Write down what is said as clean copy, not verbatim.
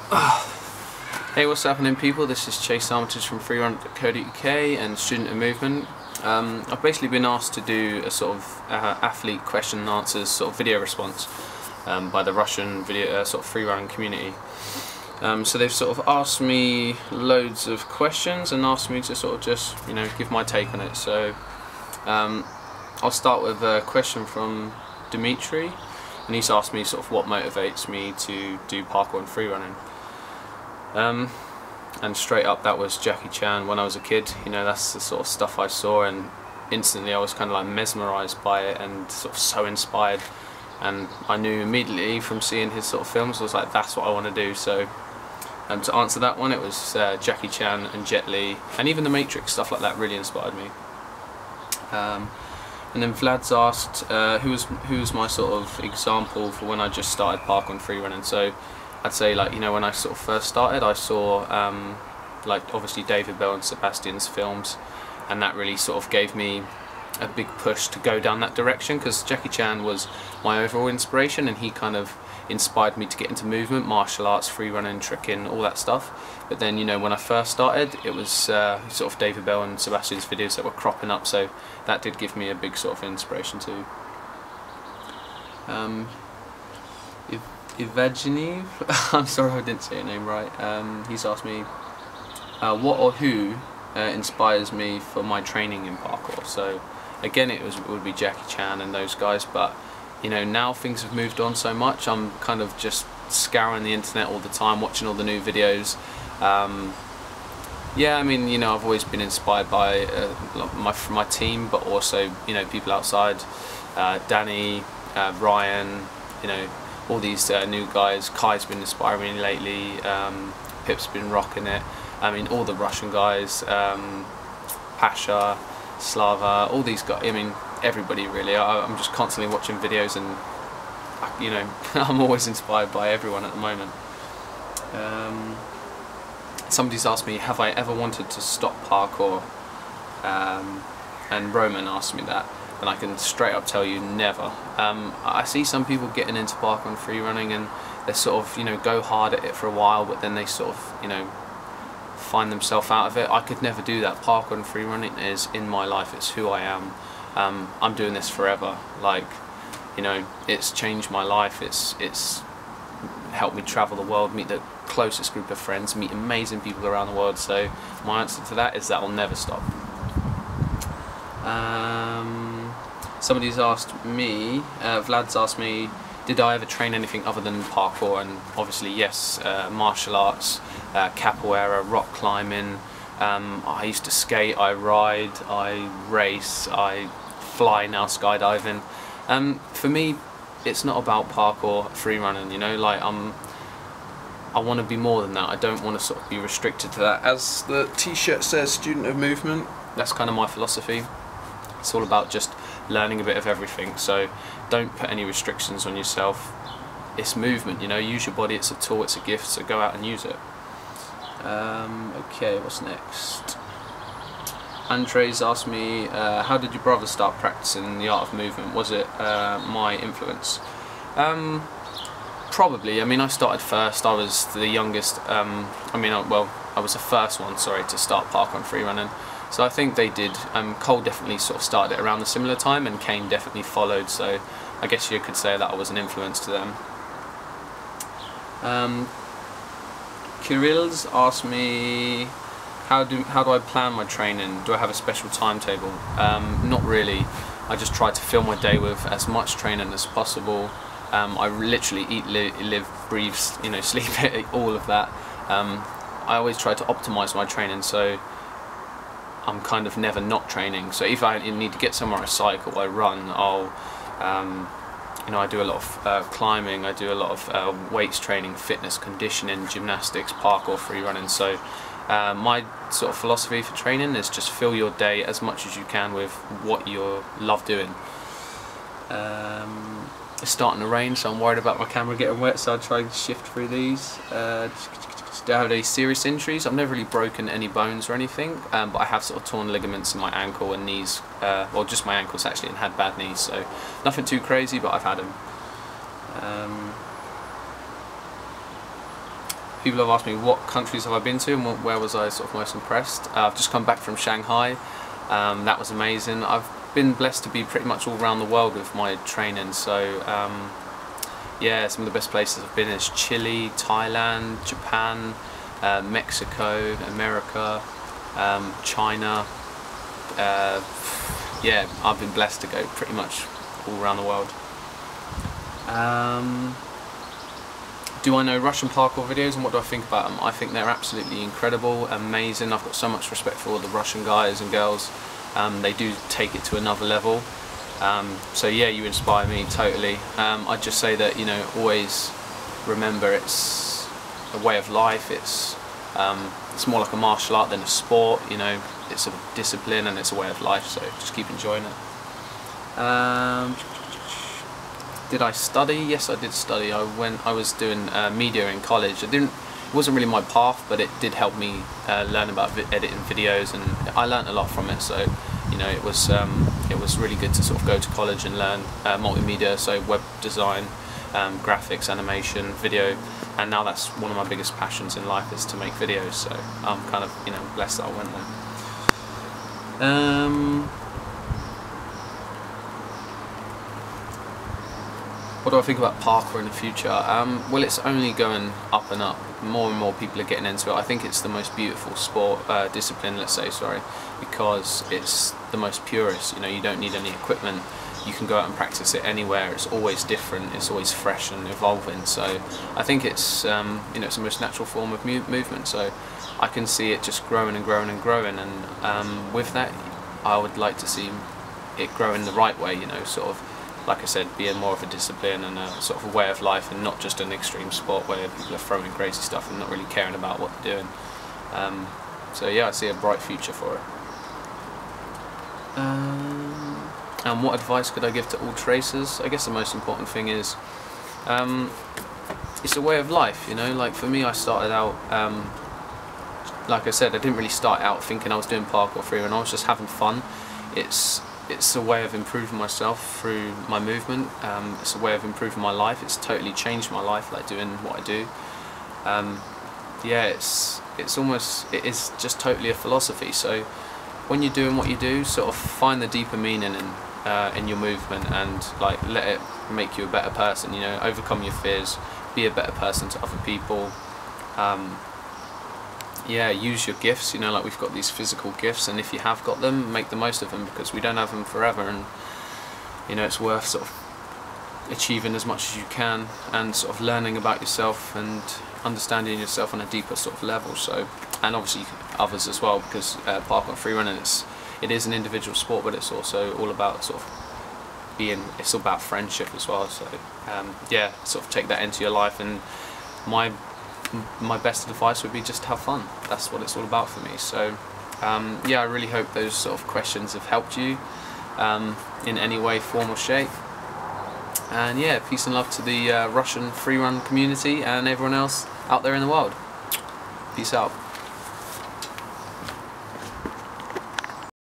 Hey, what's happening, people? This is Chase Armitage from freerun.co.uk and Student of Movement. I've basically been asked to do a sort of athlete question and answers sort of video response by the Russian video sort of freerun community. So they've sort of asked me loads of questions and asked me to sort of just, you know, give my take on it. So I'll start with a question from Dimitri, and he's asked me sort of what motivates me to do parkour and freerunning. And straight up, that was Jackie Chan when I was a kid. You know, that's the sort of stuff I saw, and instantly I was kind of like mesmerised by it and sort of so inspired. And I knew immediately from seeing his sort of films, I was like, that's what I want to do. So to answer that one, it was Jackie Chan and Jet Li, and even the Matrix, stuff like that really inspired me. And then Vlad's asked who was my sort of example for when I just started parkour and freerunning. So I'd say, like, you know, when I sort of first started, I saw like obviously David Bell and Sebastian's films, and that really sort of gave me a big push to go down that direction, because Jackie Chan was my overall inspiration, and he kind of inspired me to get into movement, martial arts, freerunning, tricking, all that stuff. But then, you know, when I first started, it was sort of David Bell and Sebastian's videos that were cropping up, so that did give me a big sort of inspiration too. Evageniv, I'm sorry I didn't say your name right. He's asked me what or who inspires me for my training in parkour. So again, it would be Jackie Chan and those guys, but you know, now things have moved on so much, I'm kind of just scouring the internet all the time, watching all the new videos. Yeah, I mean, you know, I've always been inspired by my team, but also, you know, people outside, Danny, Ryan, you know, all these new guys. Kai's been inspiring me lately, Pip's been rocking it. I mean, all the Russian guys, Pasha, Slava, all these guys, I mean, everybody really. I'm just constantly watching videos, and you know, I'm always inspired by everyone at the moment. Somebody's asked me, have I ever wanted to stop parkour? And Roman asked me that, and I can straight up tell you, never. I see some people getting into parkour and freerunning, and they sort of, you know, go hard at it for a while, but then they sort of, you know, find themselves out of it. I could never do that. Parkour and freerunning is in my life. It's who I am. I'm doing this forever. Like, you know, it's changed my life. It's helped me travel the world, meet the closest group of friends, meet amazing people around the world. So my answer to that is that will never stop. Somebody's asked me, Vlad's asked me, did I ever train anything other than parkour? And obviously yes, martial arts, capoeira, rock climbing. I used to skate, I ride, I race, I fly now, skydiving. For me, it's not about parkour, freerunning, you know, like I want to be more than that. I don't want to sort of be restricted to that. As the t-shirt says, Student of Movement, that's kind of my philosophy. It's all about just learning a bit of everything, so don't put any restrictions on yourself. It's movement, you know, use your body, it's a tool, it's a gift, so go out and use it. Okay, what's next? Andres asked me, how did your brother start practicing the art of movement? Was it my influence? Probably. I mean, I started first. I was the youngest. Well, I was the first one, sorry, to start parkour and freerunning. So I think they did. Cole definitely sort of started it around a similar time, and Kane definitely followed. So I guess you could say that I was an influence to them. Kirill's asked me, how do I plan my training? Do I have a special timetable? Not really. I just try to fill my day with as much training as possible. I literally eat, live, breathe, you know, sleep, all of that. I always try to optimize my training, so I'm kind of never not training. So if I need to get somewhere, I cycle, I run, you know, I do a lot of climbing, I do a lot of weights training, fitness, conditioning, gymnastics, parkour, freerunning. So my sort of philosophy for training is just fill your day as much as you can with what you love doing. It's starting to rain, so I'm worried about my camera getting wet, so I'll try and shift through these. Do I have any serious injuries? I've never really broken any bones or anything, but I have sort of torn ligaments in my ankle and knees, well, just my ankles actually, and had bad knees, so nothing too crazy, but I've had them. people have asked me what countries have I been to and where was I sort of most impressed. I've just come back from Shanghai. That was amazing. I've been blessed to be pretty much all around the world with my training, so yeah, some of the best places I've been is Chile, Thailand, Japan, Mexico, America, China. Yeah, I've been blessed to go pretty much all around the world. Do I know Russian parkour videos and what do I think about them? I think they're absolutely incredible, amazing. I've got so much respect for all the Russian guys and girls. They do take it to another level. So yeah, you inspire me totally. I'd just say that, you know, always remember it's a way of life. It's more like a martial art than a sport. You know, it's a discipline and it's a way of life. So just keep enjoying it. Did I study? Yes, I did study. I was doing media in college. It wasn't really my path, but it did help me learn about editing videos, and I learned a lot from it. So, you know, it was really good to sort of go to college and learn multimedia, so web design, graphics, animation, video, and now that's one of my biggest passions in life, is to make videos. So I'm kind of, you know, blessed that I went there. What do I think about parkour in the future? Well, it's only going up and up. More and more people are getting into it. I think it's the most beautiful sport, discipline, let's say, sorry, because it's the most purest. You know, you don't need any equipment. You can go out and practice it anywhere. It's always different. It's always fresh and evolving. So I think it's, you know, it's the most natural form of movement. So I can see it just growing and growing and growing. And with that, I would like to see it grow in the right way. You know, sort of, like I said, being more of a discipline and a sort of a way of life, and not just an extreme sport where people are throwing crazy stuff and not really caring about what they're doing. So yeah, I see a bright future for it. And what advice could I give to all tracers? I guess the most important thing is it's a way of life, you know. Like for me, I started out, like I said, I didn't really start out thinking I was doing parkour freerun. I was just having fun. It's a way of improving myself through my movement. It's a way of improving my life. It's totally changed my life, like doing what I do. Yeah, it is just totally a philosophy. So when you're doing what you do, sort of find the deeper meaning in your movement, and like let it make you a better person. You know, overcome your fears, be a better person to other people. Yeah, use your gifts, you know, like we've got these physical gifts, and if you have got them, make the most of them, because we don't have them forever, and you know, it's worth sort of achieving as much as you can and sort of learning about yourself and understanding yourself on a deeper sort of level. So, and obviously others as well, because parkour freerunning, it is an individual sport, but it's also all about sort of it's all about friendship as well. So yeah, sort of take that into your life, and my best advice would be just have fun. That's what it's all about for me. So yeah, I really hope those sort of questions have helped you in any way, form or shape. And yeah, peace and love to the Russian freerun community and everyone else out there in the world. Peace out.